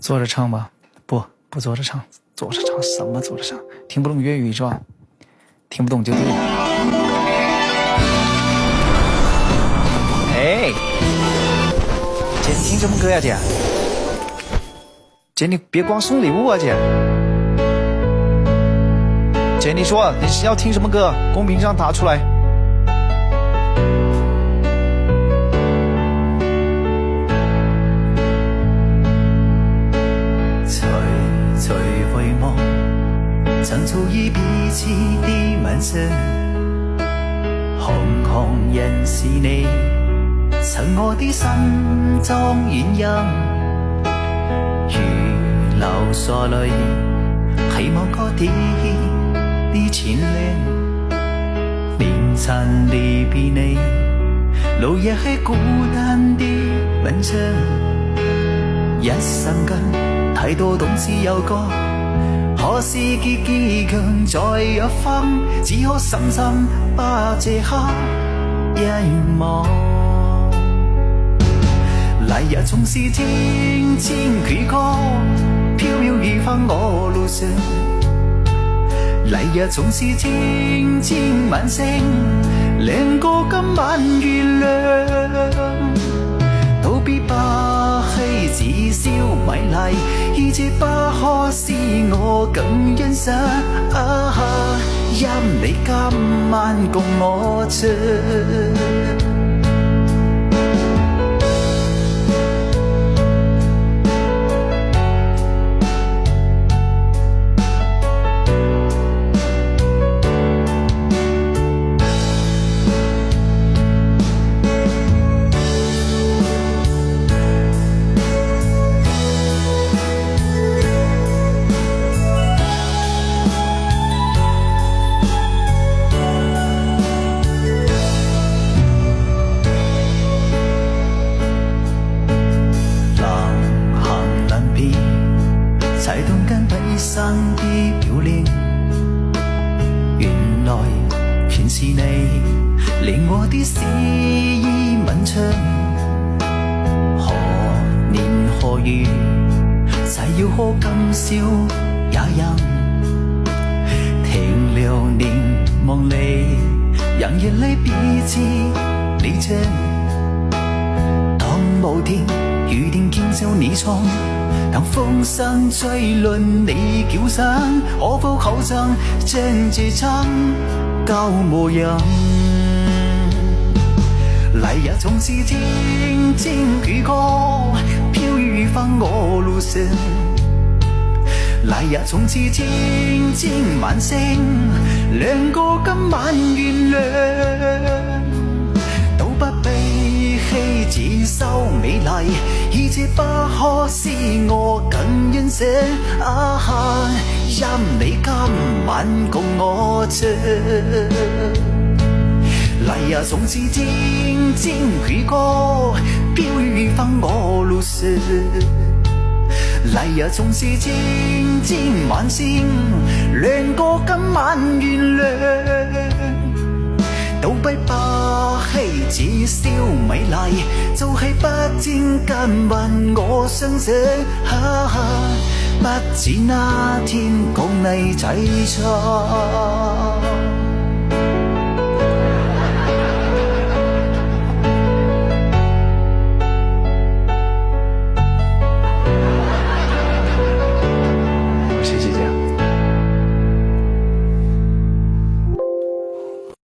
坐着唱吧，不坐着唱，坐着唱什么坐着唱？听不懂粤语是吧？听不懂就对了。哎，姐你听什么歌呀姐？姐你别光送礼物啊姐。姐你说你是要听什么歌？公屏上打出来。隨遺忘，曾早已彼此的吻聲，行行人是你，曾我的心中鸳鸯，如流傻淚，希望過啲牽連，凌晨離別你，路也係孤單的文章，一生間。太多懂事有歌，可是結強在一方，只可深深把這刻遺忘。來日總是輕輕曲歌，飄渺於放我路上。來日總是輕輕晚星，亮過今晚月亮。都必不棄只消美麗，而這不可使我更欣賞。因你今晚共我唱。生的表令，原來全是你令我的詩意吻唱。何年何月，誓要可今宵也仍停留凝望你，讓眼淚彼此理解。當某天預定見笑你窗，當風聲吹亂你叫聲，可否口上將這場舊模樣？來日總是輕輕曲歌，飄於放我路上。來日總是輕輕晚星，亮過今晚月亮。都不悲喜只收美麗，而這不可使我更欣賞。因你今晚共我唱。來日總是輕輕曲歌，飄於放我路上。來日總是輕輕晚星，亮過今晚月亮。都不棄只消美麗，就係不沾跟混我相想。不似那天共你齊唱。